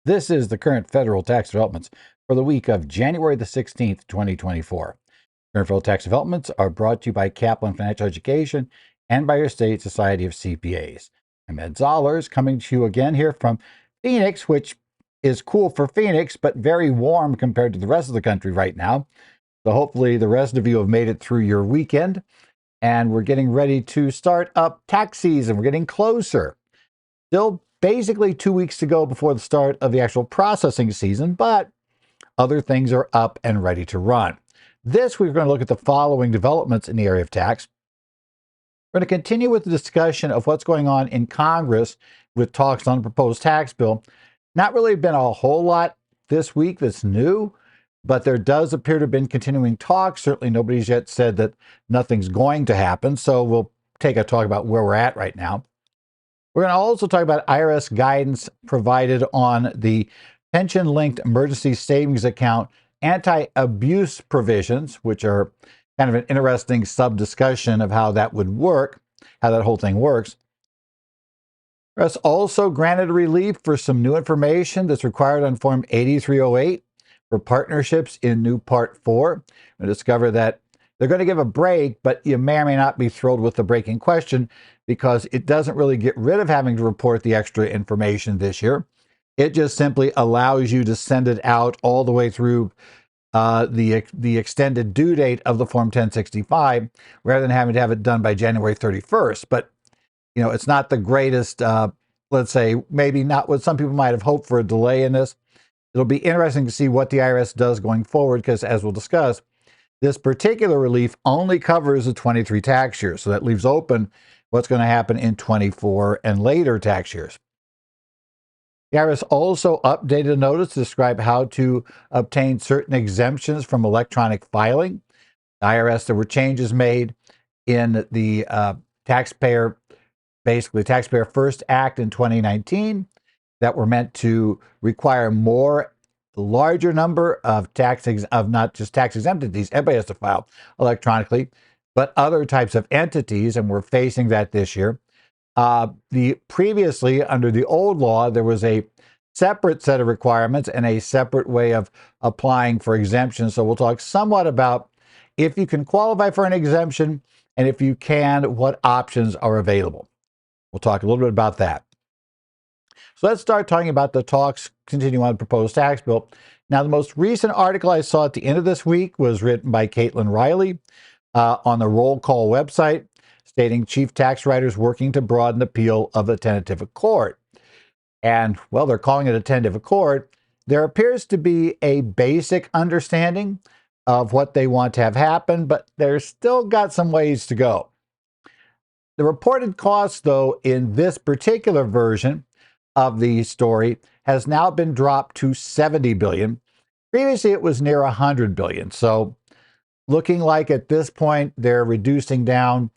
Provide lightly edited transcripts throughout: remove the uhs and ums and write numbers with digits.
This is the current federal tax developments for the week of January the 16th, 2024. Current federal tax developments are brought to you by Kaplan Financial Education and by your state Society of CPAs. I'm Ed Zollers coming to you again here from Phoenix, which is cool for Phoenix, but very warm compared to the rest of the country right now. So hopefully the rest of you have made it through your weekend, and we're getting ready to start up tax season. We're getting closer. Still basically 2 weeks to go before the start of the actual processing season, but other things are up and ready to run. This week, we're going to look at the following developments in the area of tax. We're going to continue with the discussion of what's going on in Congress with talks on the proposed tax bill. Not really been a whole lot this week that's new, but there does appear to have been continuing talks. Certainly nobody's yet said that nothing's going to happen, so we'll take a talk about where we're at right now. We're going to also talk about IRS guidance provided on the pension-linked emergency savings account anti-abuse provisions, which are kind of an interesting sub-discussion of how that would work, how that whole thing works. IRS also granted relief for some new information that's required on Form 8308 for partnerships in new Part 4. We discover that they're going to give a break, but you may or may not be thrilled with the break in question because it doesn't really get rid of having to report the extra information this year. It just simply allows you to send it out all the way through the extended due date of the Form 1065 rather than having to have it done by January 31st. But, you know, it's not the greatest, let's say, maybe not what some people might have hoped for a delay in this. It'll be interesting to see what the IRS does going forward because, as we'll discuss, this particular relief only covers the 23 tax years. So that leaves open what's going to happen in 24 and later tax years. The IRS also updated a notice to describe how to obtain certain exemptions from electronic filing. The IRS, there were changes made in the Taxpayer First Act in 2019 that were meant to require larger number of not just tax exempt entities. Everybody has to file electronically, but other types of entities, and we're facing that this year. Previously, under the old law, there was a separate set of requirements and a separate way of applying for exemptions. So we'll talk somewhat about if you can qualify for an exemption, and if you can, what options are available. We'll talk a little bit about that. So let's start talking about the talks continuing on the proposed tax bill. Now, the most recent article I saw at the end of this week was written by Caitlin Riley on the Roll Call website, stating chief tax writers working to broaden appeal of a tentative accord. And, well, they're calling it a tentative accord. There appears to be a basic understanding of what they want to have happen, but they're still got some ways to go. The reported cost, though, in this particular version of the story has now been dropped to $70 billion. Previously, it was near $100 billion. So looking like at this point, they're reducing down.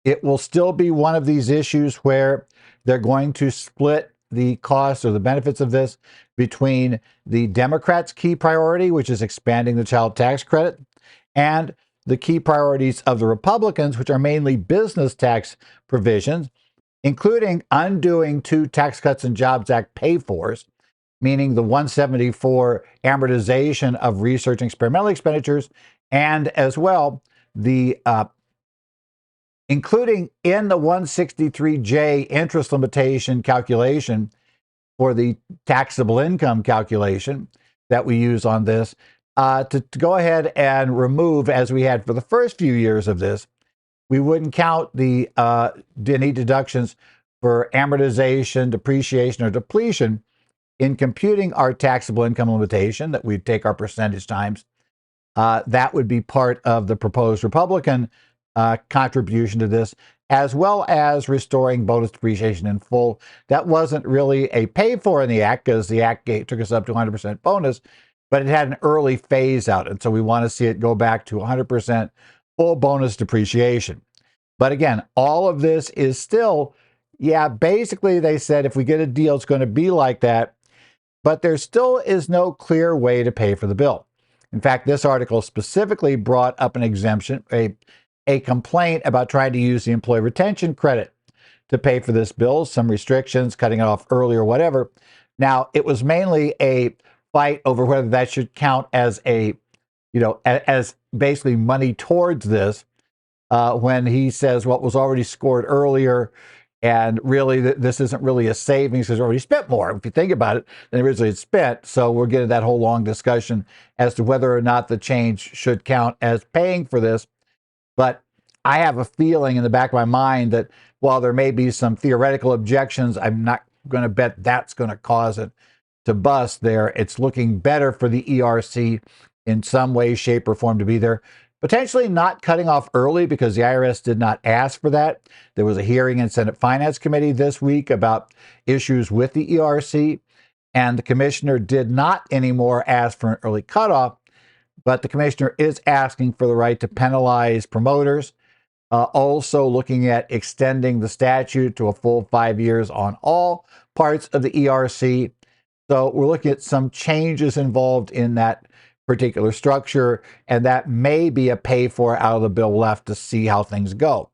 It will still be one of these issues where they're going to split the costs or the benefits of this between the Democrats' key priority, which is expanding the child tax credit, and the key priorities of the Republicans, which are mainly business tax provisions, including undoing 2 Tax Cuts and Jobs Act pay-fors, meaning the 174 amortization of research and experimental expenditures, and as well the including in the 163J interest limitation calculation for the taxable income calculation that we use on this, to go ahead and remove, as we had for the first few years of this, we wouldn't count the any deductions for amortization, depreciation, or depletion in computing our taxable income limitation that we'd take our percentage times. That would be part of the proposed Republican contribution to this, as well as restoring bonus depreciation in full. That wasn't really a pay for in the Act because the Act took us up to 100% bonus, but it had an early phase out. And so we want to see it go back to 100% full bonus depreciation. But again, all of this is still, basically they said if we get a deal, it's going to be like that. But there still is no clear way to pay for the bill. In fact, this article specifically brought up an exemption, a complaint about trying to use the employee retention credit to pay for this bill, some restrictions, cutting it off early or whatever. Now, it was mainly a fight over whether that should count as as basically money towards this, when he says what was already scored earlier, and really this isn't really a savings because already spent more. If you think about it, than originally it's spent. So we're getting that whole long discussion as to whether or not the change should count as paying for this. But I have a feeling in the back of my mind that while there may be some theoretical objections, I'm not going to bet that's going to cause it to bust there. It's looking better for the ERC in some way, shape, or form to be there. Potentially not cutting off early because the IRS did not ask for that. There was a hearing in Senate Finance Committee this week about issues with the ERC, and the commissioner did not anymore ask for an early cutoff, but the commissioner is asking for the right to penalize promoters. Also looking at extending the statute to a full 5 years on all parts of the ERC. So we're looking at some changes involved in that particular structure, and that may be a pay for out of the bill left to see how things go.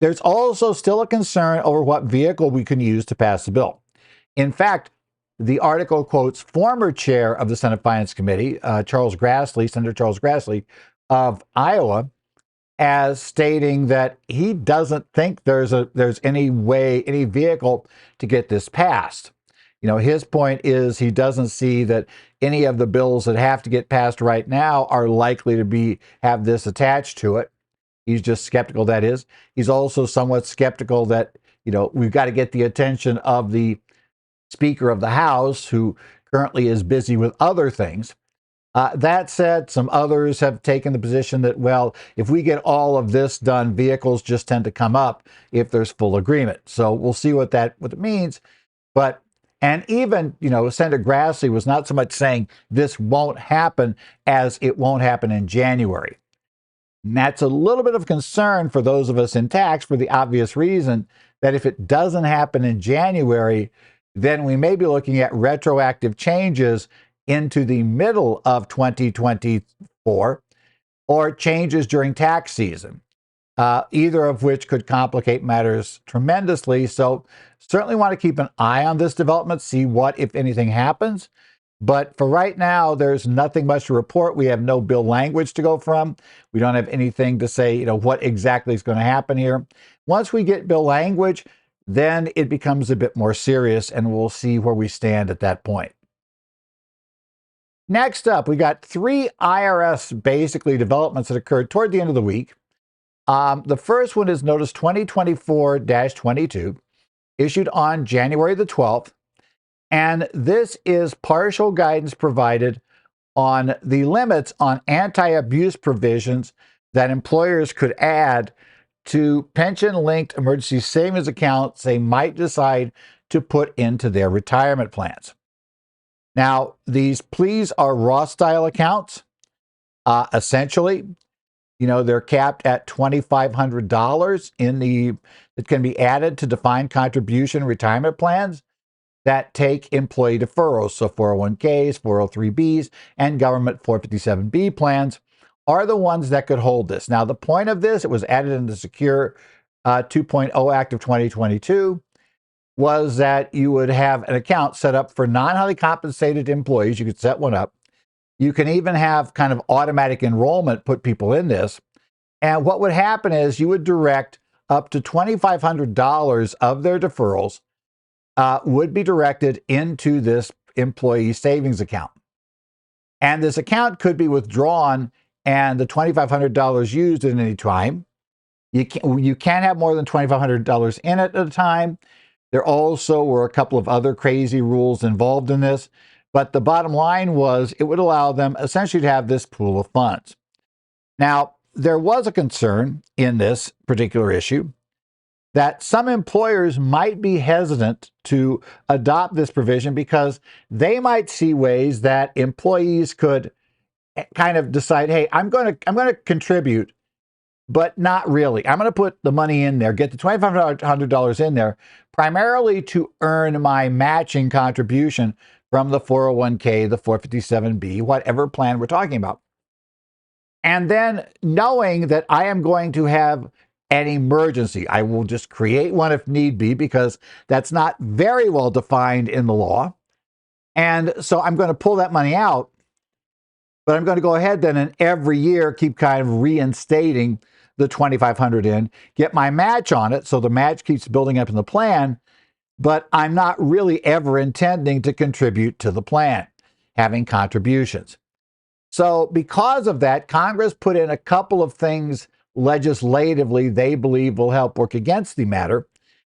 There's also still a concern over what vehicle we can use to pass the bill. In fact, the article quotes former chair of the Senate Finance Committee, Senator Charles Grassley of Iowa, as stating that he doesn't think there's any vehicle to get this passed. His point is he doesn't see that any of the bills that have to get passed right now are likely to have this attached to it. He's just skeptical, that is. He's also somewhat skeptical that, we've got to get the attention of the Speaker of the House, who currently is busy with other things. That said, some others have taken the position that, well, if we get all of this done, vehicles just tend to come up if there's full agreement. So we'll see what it means. And even, Senator Grassley was not so much saying this won't happen as it won't happen in January. And that's a little bit of concern for those of us in tax for the obvious reason that if it doesn't happen in January, then we may be looking at retroactive changes into the middle of 2024 or changes during tax season, either of which could complicate matters tremendously. So certainly want to keep an eye on this development, see what, if anything, happens. But for right now, there's nothing much to report. We have no bill language to go from. We don't have anything to say, what exactly is going to happen here. Once we get bill language, then it becomes a bit more serious, and we'll see where we stand at that point. Next up, we got 3 IRS basically developments that occurred toward the end of the week. The first one is Notice 2024-22, issued on January the 12th. And this is partial guidance provided on the limits on anti-abuse provisions that employers could add to pension-linked emergency savings accounts they might decide to put into their retirement plans. Now, these pleas are Roth-style accounts. Essentially, they're capped at $2,500 that can be added to defined contribution retirement plans that take employee deferrals. So 401ks, 403bs, and government 457b plans are the ones that could hold this. Now, the point of this, it was added in the Secure 2.0 Act of 2022, was that you would have an account set up for non-highly compensated employees. You could set one up. You can even have kind of automatic enrollment, put people in this. And what would happen is you would direct up to $2,500 of their deferrals would be directed into this employee savings account. And this account could be withdrawn and the $2,500 used at any time. You can't have more than $2,500 in it at a time. There also were a couple of other crazy rules involved in this, but the bottom line was it would allow them essentially to have this pool of funds. Now, there was a concern in this particular issue that some employers might be hesitant to adopt this provision because they might see ways that employees could kind of decide, hey, I'm going to contribute, but not really. I'm going to put the money in there, get the $2,500 in there, primarily to earn my matching contribution from the 401k, the 457b, whatever plan we're talking about. And then knowing that I am going to have an emergency. I will just create one if need be, because that's not very well defined in the law. And so I'm going to pull that money out, but I'm going to go ahead then and every year keep kind of reinstating the $2,500 in, get my match on it, so the match keeps building up in the plan, but I'm not really ever intending to contribute to the plan, having contributions. So because of that, Congress put in a couple of things legislatively they believe will help work against the matter.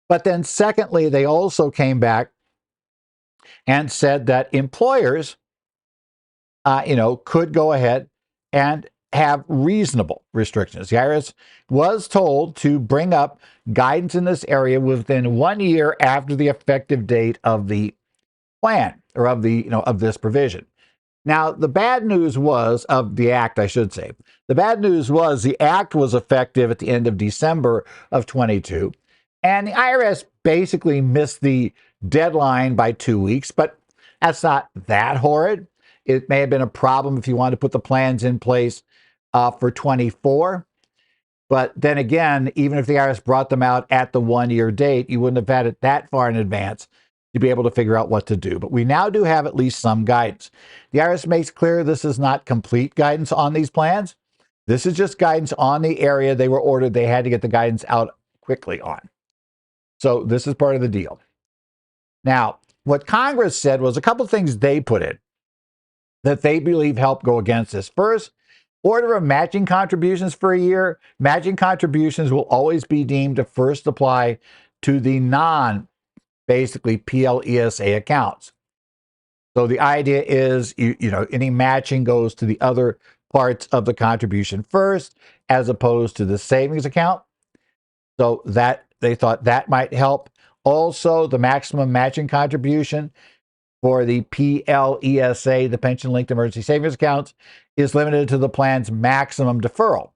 But then secondly, they also came back and said that employers, could go ahead and have reasonable restrictions. The IRS was told to bring up guidance in this area within 1 year after the effective date of the plan, or of this provision. Now, the bad news was, of the act, I should say, the bad news was the act was effective at the end of December of 22, and the IRS basically missed the deadline by 2 weeks, but that's not that horrid. It may have been a problem if you wanted to put the plans in place for 24. But then again, even if the IRS brought them out at the 1 year date, you wouldn't have had it that far in advance to be able to figure out what to do. But we now do have at least some guidance. The IRS makes clear this is not complete guidance on these plans. This is just guidance on the area they were ordered. They had to get the guidance out quickly on. So this is part of the deal. Now, what Congress said was a couple of things they put in that they believe help go against this. First, order of matching contributions for a year. Matching contributions will always be deemed to first apply to the basically PLESA accounts. So the idea is, any matching goes to the other parts of the contribution first, as opposed to the savings account. So that they thought that might help. Also, the maximum matching contribution for the PLESA, the Pension Linked Emergency Savings Accounts, is limited to the plan's maximum deferral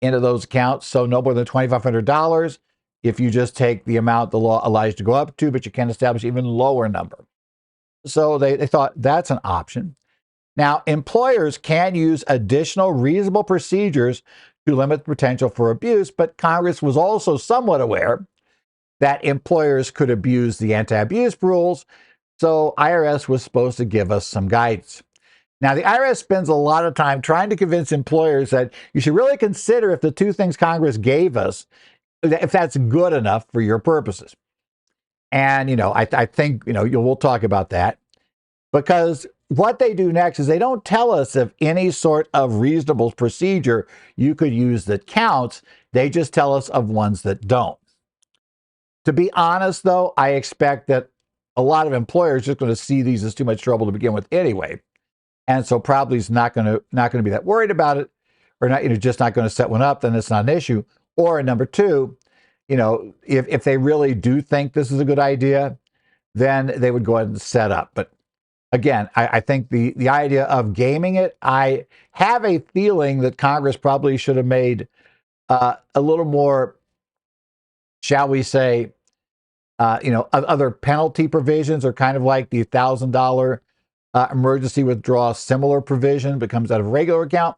into those accounts. So no more than $2,500 if you just take the amount the law allows you to go up to, but you can establish even lower number. So they thought that's an option. Now, employers can use additional reasonable procedures to limit the potential for abuse, but Congress was also somewhat aware that employers could abuse the anti-abuse rules. So IRS was supposed to give us some guidance. Now, the IRS spends a lot of time trying to convince employers that you should really consider if the two things Congress gave us, if that's good enough for your purposes. And, I think, we'll talk about that, because what they do next is they don't tell us of any sort of reasonable procedure you could use that counts. They just tell us of ones that don't. To be honest, though, I expect that a lot of employers are just going to see these as too much trouble to begin with anyway. And so probably is not going to be that worried about it, or not, just not going to set one up, then it's not an issue. Or number two, if they really do think this is a good idea, then they would go ahead and set up. But again, I think the idea of gaming it, I have a feeling that Congress probably should have made a little more, shall we say, other penalty provisions, are kind of like the $1,000 emergency withdrawal similar provision, but comes out of a regular account.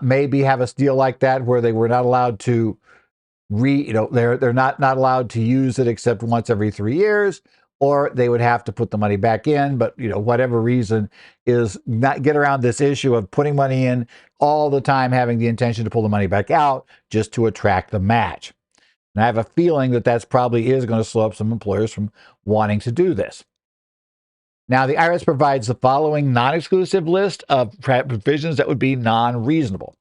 Maybe have a deal like that where they were not allowed to they're not allowed to use it except once every 3 years, or they would have to put the money back in. But whatever reason is not get around this issue of putting money in all the time, having the intention to pull the money back out just to attract the match. And I have a feeling that that's probably is going to slow up some employers from wanting to do this. Now, the IRS provides the following non-exclusive list of provisions that would be non-reasonable.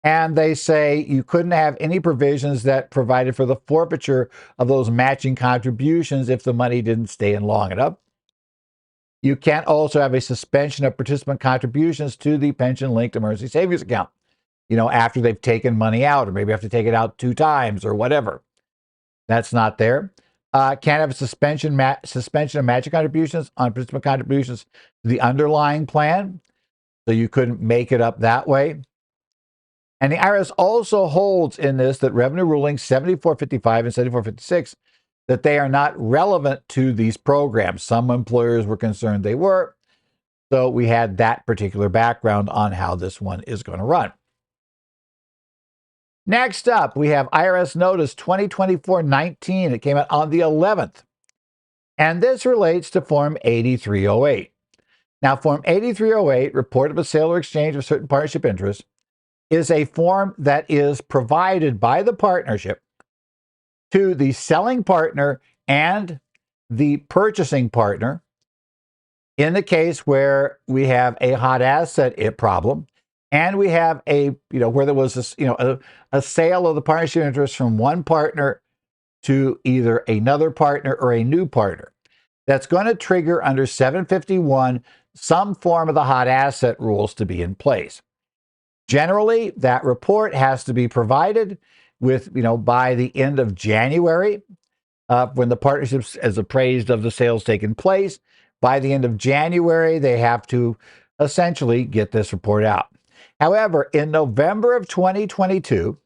And they say you couldn't have any provisions that provided for the forfeiture of those matching contributions if the money didn't stay in long enough. You can't also have a suspension of participant contributions to the pension-linked emergency savings account, after they've taken money out, or maybe have to take it out 2 times or whatever. That's not there. Can't have a suspension of matching contributions on participant contributions to the underlying plan. So you couldn't make it up that way. And the IRS also holds in this that Revenue Rulings 7455 and 7456, that they are not relevant to these programs. Some employers were concerned they were. So we had that particular background on how this one is going to run. Next up, we have IRS Notice 2024-19. It came out on the 11th. And this relates to Form 8308. Now, Form 8308, Report of a Sale or Exchange of Certain Partnership Interests, is a form that is provided by the partnership to the selling partner and the purchasing partner in the case where we have a hot asset problem and we have where there was a sale of the partnership interest from one partner to either another partner or a new partner. That's going to trigger under 751 some form of the hot asset rules to be in place. Generally, that report has to be provided with, by the end of January, when the partnership is appraised of the sales taking place. By the end of January, they have to essentially get this report out. However, in November of 2022,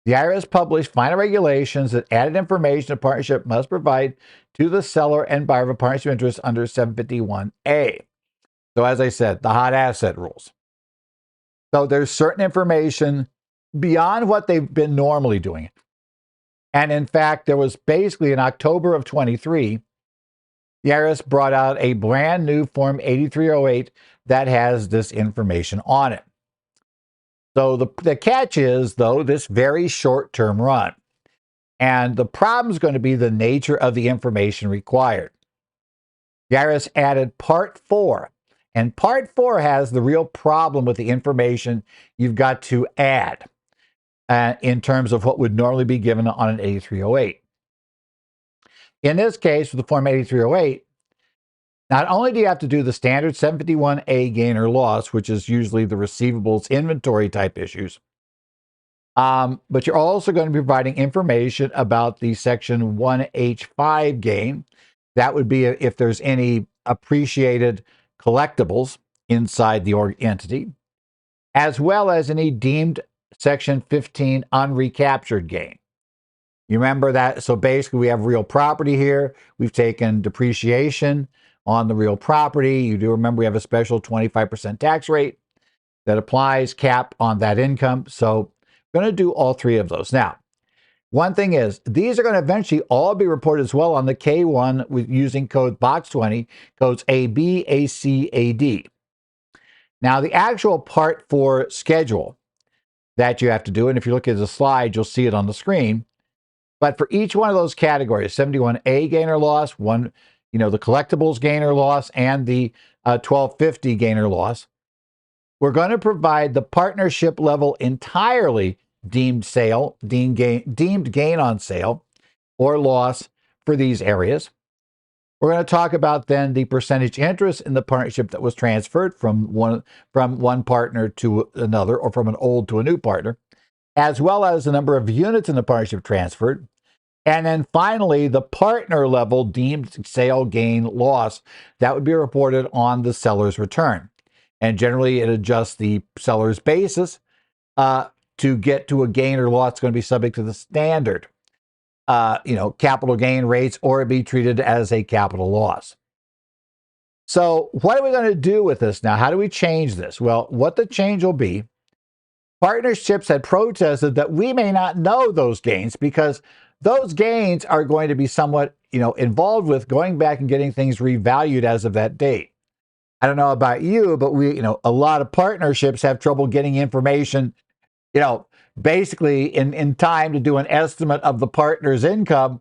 the IRS published final regulations that added information a partnership must provide to the seller and buyer of a partnership interest under 751A. So as I said, the hot asset rules. So there's certain information beyond what they've been normally doing. And in fact, there was basically in October of 23, the IRS brought out a brand new Form 8308 that has this information on it. So the catch is, though, this very short-term run. And the problem is going to be the nature of the information required. The IRS added Part 4. And Part 4 has the real problem with the information you've got to add in terms of what would normally be given on an 8308. In this case, with the Form 8308, not only do you have to do the standard 751A gain or loss, which is usually the receivables inventory type issues, but you're also going to be providing information about the Section 1H5 gain. That would be if there's any appreciated collectibles inside the entity, as well as any deemed Section 15 unrecaptured gain. You remember that? So basically, we have real property here. We've taken depreciation on the real property. You do remember we have a special 25% tax rate that applies cap on that income. So we're going to do all three of those. Now, one thing is, these are going to eventually all be reported as well on the K1 with using code box 20, codes AB, AC, AD. Now, the actual Part 4 schedule that you have to do, and if you look at the slide, you'll see it on the screen. But for each one of those categories, 71A gain or loss, the collectibles gain or loss, and the 1250 gain or loss, we're going to provide the partnership level entirely deemed gain on sale or loss for these areas. We're going to talk about then the percentage interest in the partnership that was transferred from one partner to another, or from an old to a new partner, as well as the number of units in the partnership transferred. And then finally, the partner level deemed sale gain loss that would be reported on the seller's return. And generally, it adjusts the seller's basis to get to a gain or loss. It's going to be subject to the standard, capital gain rates, or be treated as a capital loss. So what are we going to do with this now? How do we change this? Well, what the change will be, partnerships had protested that we may not know those gains because those gains are going to be somewhat, involved with going back and getting things revalued as of that date. I don't know about you, but a lot of partnerships have trouble getting information, basically in time to do an estimate of the partner's income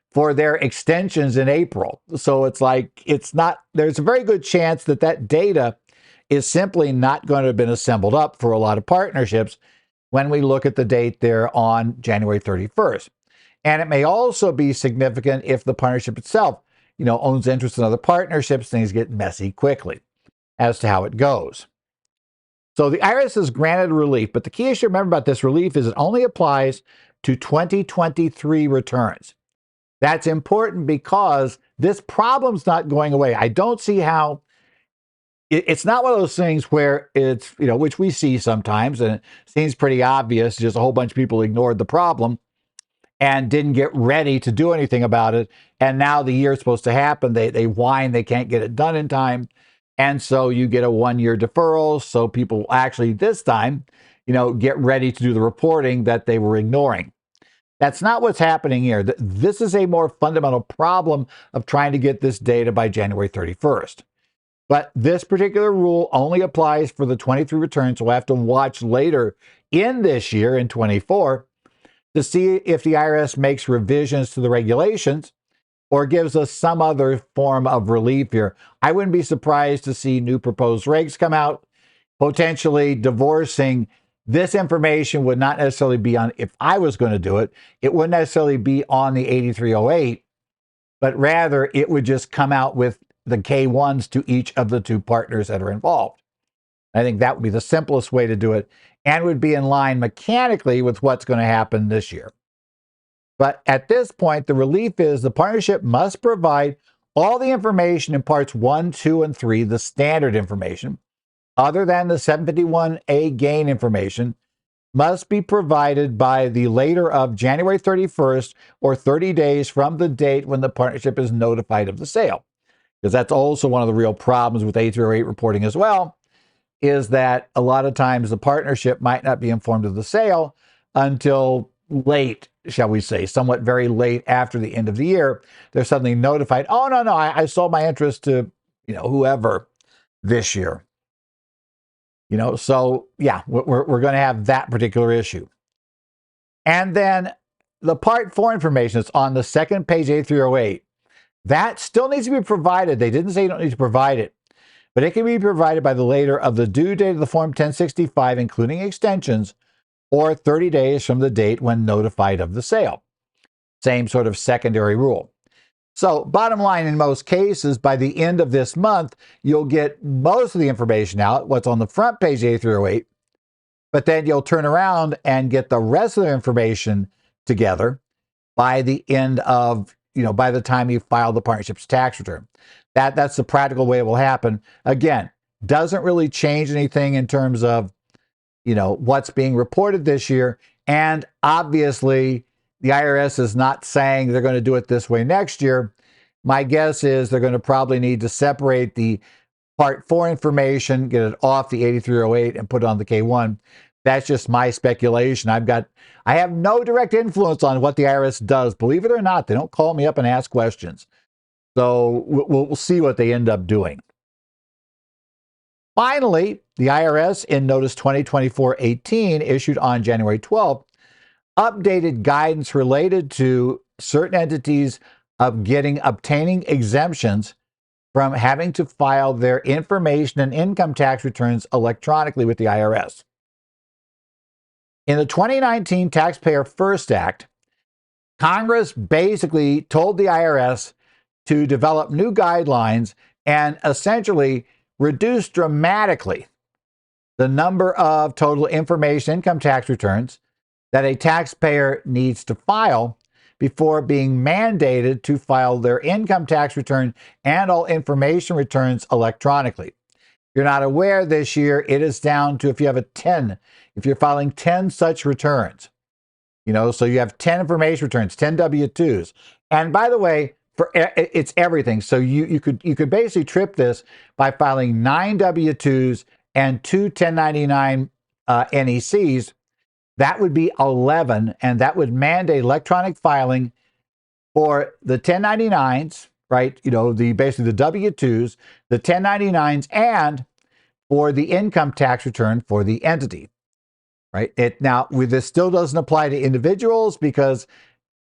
for their extensions in April. So it's like, there's a very good chance that data is simply not going to have been assembled up for a lot of partnerships when we look at the date there on January 31st. And it may also be significant if the partnership itself, owns interest in other partnerships. Things get messy quickly as to how it goes. So the IRS has granted relief, but the key issue to remember about this relief is it only applies to 2023 returns. That's important because this problem's not going away. I don't see how. It's not one of those things where it's, which we see sometimes, and it seems pretty obvious, just a whole bunch of people ignored the problem and didn't get ready to do anything about it. And now the year is supposed to happen. They whine they can't get it done in time. And so you get a 1-year deferral. So people actually this time get ready to do the reporting that they were ignoring. That's not what's happening here. This is a more fundamental problem of trying to get this data by January 31st. But this particular rule only applies for the 23 returns. So we'll have to watch later in this year, in 24, to see if the IRS makes revisions to the regulations or gives us some other form of relief here. I wouldn't be surprised to see new proposed regs come out, potentially divorcing. This information would not necessarily be on, if I was going to do it, it wouldn't necessarily be on the 8308, but rather it would just come out with the K1s to each of the two partners that are involved. I think that would be the simplest way to do it and would be in line mechanically with what's going to happen this year. But at this point, the relief is the partnership must provide all the information in parts 1, 2, and 3, the standard information, other than the 751A gain information, must be provided by the later of January 31st or 30 days from the date when the partnership is notified of the sale. Because that's also one of the real problems with 8308 reporting as well, is that a lot of times the partnership might not be informed of the sale until late, shall we say, somewhat very late after the end of the year. They're suddenly notified, oh, no, I sold my interest to, whoever this year. So yeah, we're going to have that particular issue. And then the Part 4 information is on the second page, 8308. That still needs to be provided. They didn't say you don't need to provide it, but it can be provided by the later of the due date of the Form 1065, including extensions, or 30 days from the date when notified of the sale. Same sort of secondary rule. So bottom line, in most cases, by the end of this month, you'll get most of the information out, what's on the front page 8308, but then you'll turn around and get the rest of the information together by the end of, by the time you file the partnership's tax return. That's the practical way it will happen. Again, doesn't really change anything in terms of, what's being reported this year. And obviously, the IRS is not saying they're going to do it this way next year. My guess is they're going to probably need to separate the Part 4 information, get it off the 8308 and put it on the K1. That's just my speculation. I have no direct influence on what the IRS does. Believe it or not, they don't call me up and ask questions. So we'll see what they end up doing. Finally, the IRS in Notice 2024-18 issued on January 12th updated guidance related to certain entities of obtaining exemptions from having to file their information and income tax returns electronically with the IRS. In the 2019 Taxpayer First Act, Congress basically told the IRS to develop new guidelines and essentially reduce dramatically the number of total information income tax returns that a taxpayer needs to file before being mandated to file their income tax return and all information returns electronically. If you're not aware, this year it is down to if you're filing 10 such returns, so you have 10 information returns, 10 W-2s. And by the way, it's everything. So you could basically trip this by filing 9 W-2s and 2 1099 NECs. That would be 11, and that would mandate electronic filing for the 1099s, right? Basically the W-2s, the 1099s, and for the income tax return for the entity, right? This still doesn't apply to individuals because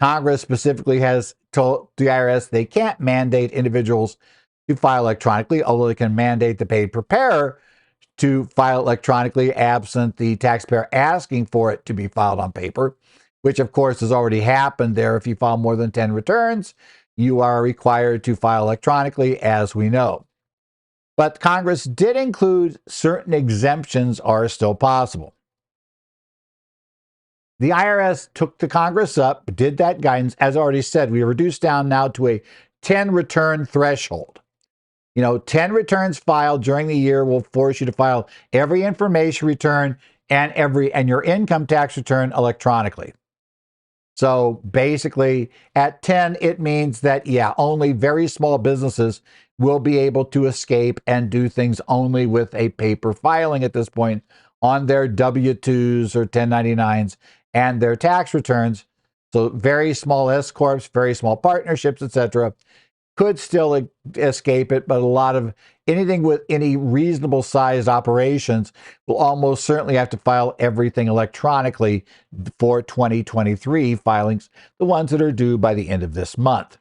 Congress specifically has told the IRS they can't mandate individuals to file electronically, although they can mandate the paid preparer to file electronically absent the taxpayer asking for it to be filed on paper, which of course has already happened there. If you file more than 10 returns, you are required to file electronically, as we know. But Congress did include certain exemptions are still possible. The IRS took the Congress up, did that guidance. As already said, we reduced down now to a 10 return threshold. 10 returns filed during the year will force you to file every information return and your income tax return electronically. So basically at 10, it means that, only very small businesses will be able to escape and do things only with a paper filing at this point. on their W-2s or 1099s and their tax returns. So very small S corps, very small partnerships, etc., could still escape it, but a lot of anything with any reasonable sized operations will almost certainly have to file everything electronically for 2023 filings, the ones that are due by the end of this month.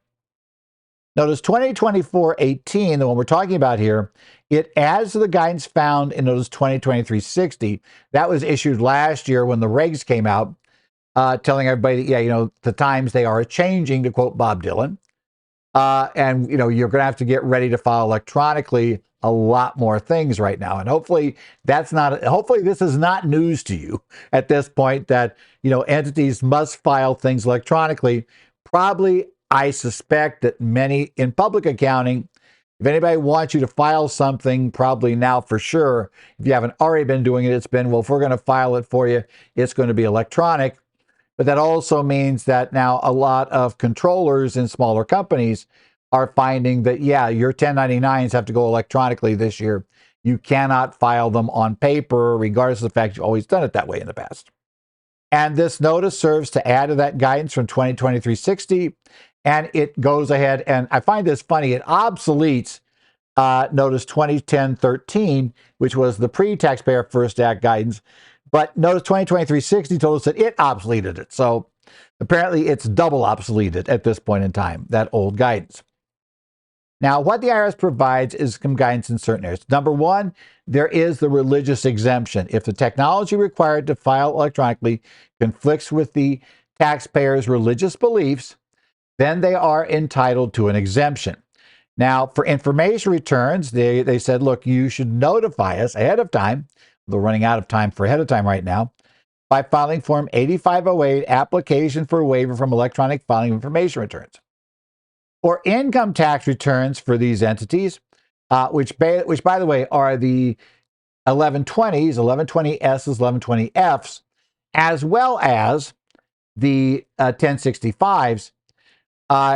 Notice 2024-18, the one we're talking about here, it adds to the guidance found in Notice 2023-60. That was issued last year when the regs came out, telling everybody that, the times they are changing, to quote Bob Dylan. And you're going to have to get ready to file electronically a lot more things right now. And hopefully this is not news to you at this point, that, entities must file things electronically. Probably, I suspect that many in public accounting, if anybody wants you to file something, probably now for sure, if you haven't already been doing it, it's been, well, if we're going to file it for you, it's going to be electronic. But that also means that now a lot of controllers in smaller companies are finding that, your 1099s have to go electronically this year. You cannot file them on paper, regardless of the fact you've always done it that way in the past. And this notice serves to add to that guidance from 2023-60. And it goes ahead, and I find this funny, it obsoletes Notice 2010-13, which was the pre-Taxpayer First Act guidance. But Notice 2023-60 told us that it obsoleted it. So apparently it's double obsoleted at this point in time, that old guidance. Now, what the IRS provides is some guidance in certain areas. Number one, there is the religious exemption. If the technology required to file electronically conflicts with the taxpayer's religious beliefs, then they are entitled to an exemption. Now, for information returns, they said, look, you should notify us ahead of time. They're running out of time for ahead of time right now, by filing Form 8508, application for a waiver from electronic filing of information returns. Or income tax returns for these entities, which by the way are the 1120s, 1120Ss, 1120Fs, as well as the 1065s.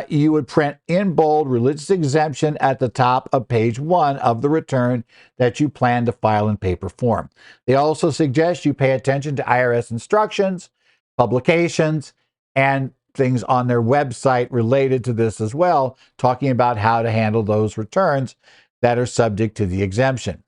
You would print in bold religious exemption at the top of page 1 of the return that you plan to file in paper form. They also suggest you pay attention to IRS instructions, publications, and things on their website related to this as well, talking about how to handle those returns that are subject to the exemption.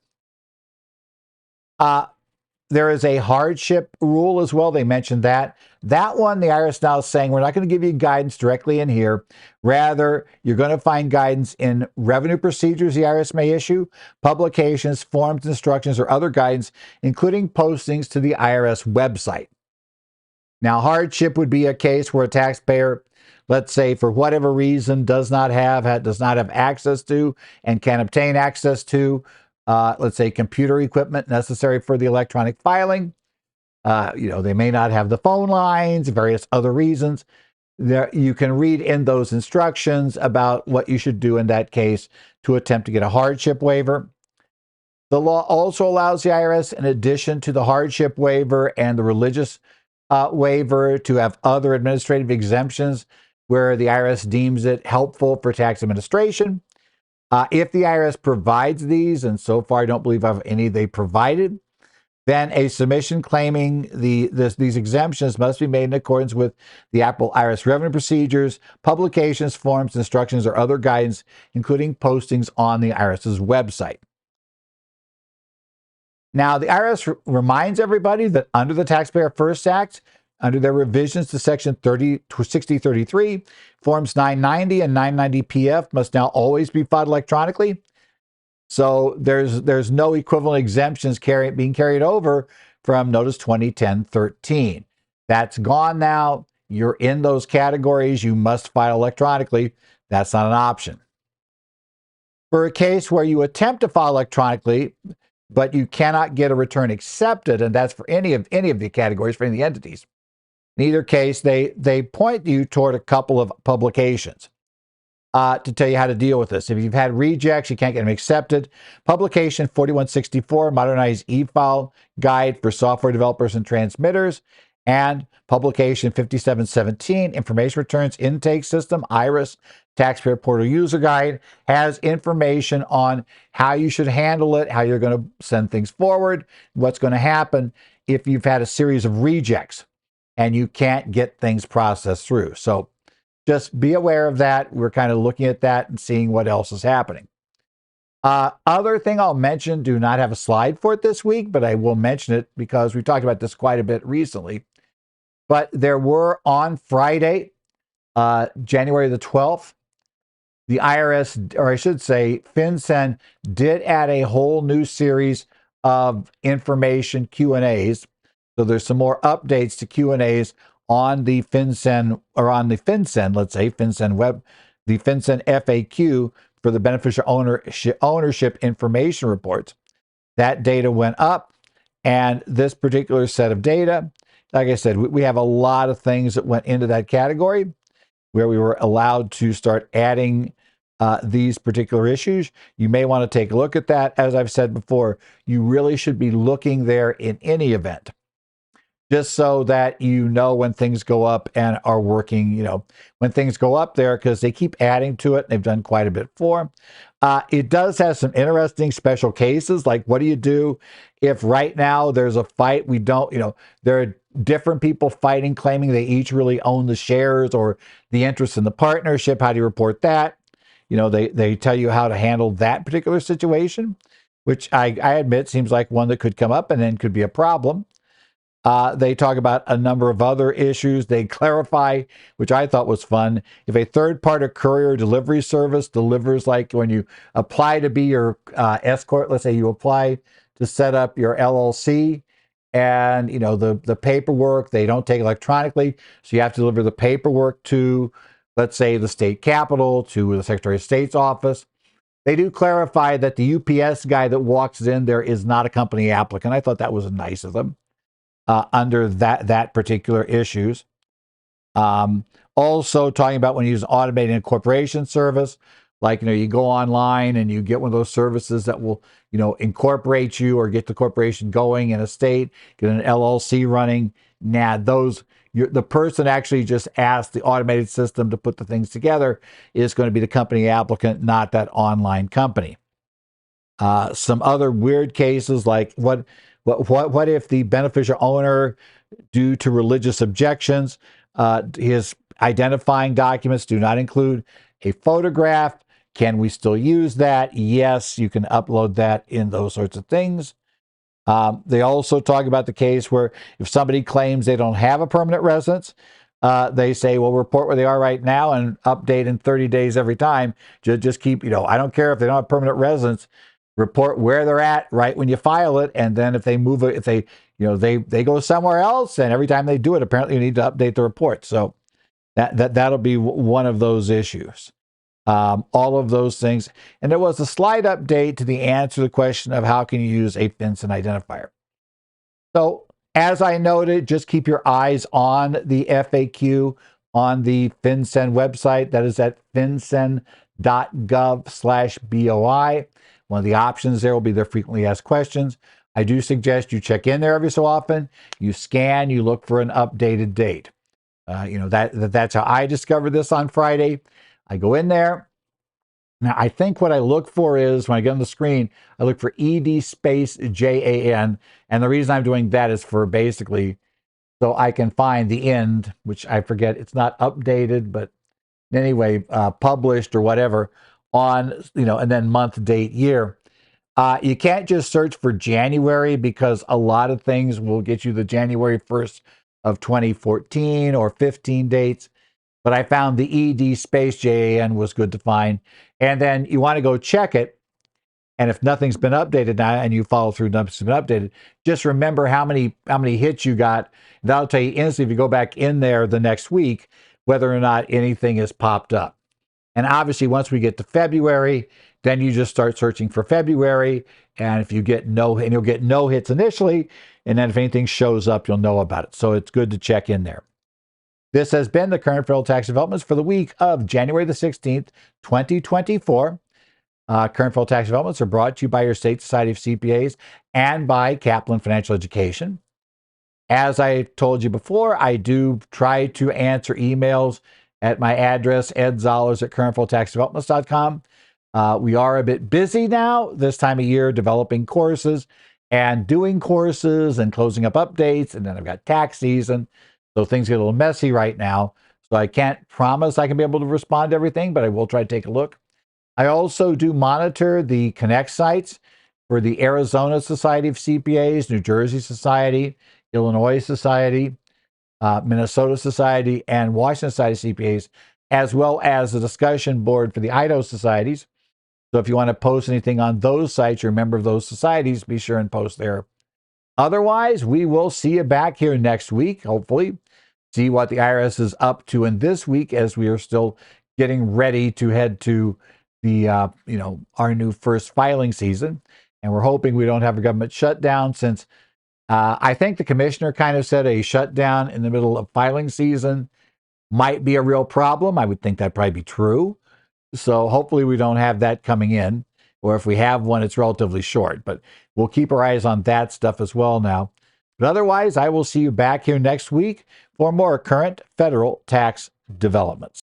There is a hardship rule as well. They mentioned that. That one, the IRS now is saying, we're not going to give you guidance directly in here. Rather, you're going to find guidance in revenue procedures the IRS may issue, publications, forms, instructions, or other guidance, including postings to the IRS website. Now, hardship would be a case where a taxpayer, let's say for whatever reason, does not have access to and can obtain access to, let's say, computer equipment necessary for the electronic filing. They may not have the phone lines, various other reasons. There, you can read in those instructions about what you should do in that case to attempt to get a hardship waiver. The law also allows the IRS, in addition to the hardship waiver and the religious waiver, to have other administrative exemptions where the IRS deems it helpful for tax administration. If the IRS provides these, and so far I don't believe of any they provided, then a submission claiming these exemptions must be made in accordance with the Apple IRS revenue procedures, publications, forms, instructions, or other guidance, including postings on the IRS's website. Now, the IRS reminds everybody that under the Taxpayer First Act, under their revisions to Section 6033, Forms 990 and 990PF must now always be filed electronically. So there's no equivalent exemptions being carried over from Notice 2010-13. That's gone now. You're in those categories. You must file electronically. That's not an option. For a case where you attempt to file electronically, but you cannot get a return accepted, and that's for any of the categories, for any of the entities. In either case, they point you toward a couple of publications to tell you how to deal with this. If you've had rejects, you can't get them accepted. Publication 4164, Modernized E-File Guide for Software Developers and Transmitters, And publication 5717, Information Returns Intake System, IRIS, Taxpayer Portal User Guide, has information on how you should handle it, how you're going to send things forward, what's going to happen if you've had a series of rejects and you can't get things processed through. So just be aware of that. We're kind of looking at that and seeing what else is happening. Other thing I'll mention, do not have a slide for it this week, but I will mention it because we talked about this quite a bit recently. But there were on Friday, January the 12th, the IRS, or I should say FinCEN, did add a whole new series of information Q&As. So there's some more updates to Q&As on the FinCEN, or on the FinCEN, let's say, FinCEN web, the FinCEN FAQ for the beneficial ownership information reports. That data went up, and this particular set of data, like I said, we have a lot of things that went into that category where we were allowed to start adding these particular issues. You may want to take a look at that. As I've said before, you really should be looking there in any event, just so that you know when things go up and are working, when things go up there, because they keep adding to it. They've done quite a bit for. It does have some interesting special cases, like what do you do if right now there's a fight, there are different people fighting, claiming they each really own the shares or the interest in the partnership. How do you report that? They tell you how to handle that particular situation, which I admit seems like one that could come up and then could be a problem. They talk about a number of other issues. They clarify, which I thought was fun, if a third-party courier delivery service delivers, like when you apply to be your escort, let's say you apply to set up your LLC, and the paperwork they don't take electronically, so you have to deliver the paperwork to, let's say, the state capitol, to the Secretary of State's office. They do clarify that the UPS guy that walks in there is not a company applicant. I thought that was nice of them. Under that particular issues. Also talking about when you use automated incorporation service, like, you go online and you get one of those services that will, incorporate you or get the corporation going in a state, get an LLC running. The person actually just asked the automated system to put the things together is going to be the company applicant, not that online company. Some other weird cases, like what if the beneficial owner, due to religious objections, his identifying documents do not include a photograph? Can we still use that? Yes, you can upload that in those sorts of things. They also talk about the case where if somebody claims they don't have a permanent residence, they say, well, report where they are right now and update in 30 days every time. Just keep, I don't care if they don't have permanent residence, report where they're at right when you file it. And then if they move it, if they, they go somewhere else, and every time they do it, apparently you need to update the report. So that'll be one of those issues. All of those things. And there was a slight update to the answer to the question of how can you use a FinCEN identifier. So as I noted, just keep your eyes on the FAQ on the FinCEN website. That is at fincen.gov/BOI. One of the options there will be their frequently asked questions. I do suggest you check in there every so often. You scan, you look for an updated date. That's how I discovered this on Friday. I go in there. Now, I think what I look for is, when I get on the screen, I look for ED space JAN. And the reason I'm doing that is for basically so I can find the end, which I forget, it's not updated, but anyway, published or whatever on, and then month, date, year. You can't just search for January, because a lot of things will get you the January 1st of 2014 or 15 dates. But I found the ED space JAN was good to find. And then you want to go check it. And if nothing's been updated now and you follow through, nothing's been updated, just remember how many hits you got. That'll tell you instantly, if you go back in there the next week, whether or not anything has popped up. And obviously, once we get to February, then you just start searching for February. And if you get you'll get no hits initially. And then if anything shows up, you'll know about it. So it's good to check in there. This has been the current federal tax developments for the week of January the 16th, 2024. Current federal tax developments are brought to you by your state society of CPAs and by Kaplan Financial Education. As I told you before, I do try to answer emails at my address, edzollers@currentfultaxdevelopments.com. We are a bit busy now this time of year developing courses and doing courses and closing up updates. And then I've got tax season. So things get a little messy right now. So I can't promise I can be able to respond to everything, but I will try to take a look. I also do monitor the Connect sites for the Arizona Society of CPAs, New Jersey Society, Illinois Society, Minnesota Society, and Washington Society of CPAs, as well as the discussion board for the Idaho societies. So if you want to post anything on those sites, you're a member of those societies, be sure and post there. Otherwise, we will see you back here next week, hopefully. See what the IRS is up to in this week as we are still getting ready to head to the, our new first filing season. And we're hoping we don't have a government shutdown since I think the commissioner kind of said a shutdown in the middle of filing season might be a real problem. I would think that'd probably be true. So hopefully we don't have that coming in, or if we have one, it's relatively short. But we'll keep our eyes on that stuff as well now. But otherwise, I will see you back here next week for more current federal tax developments.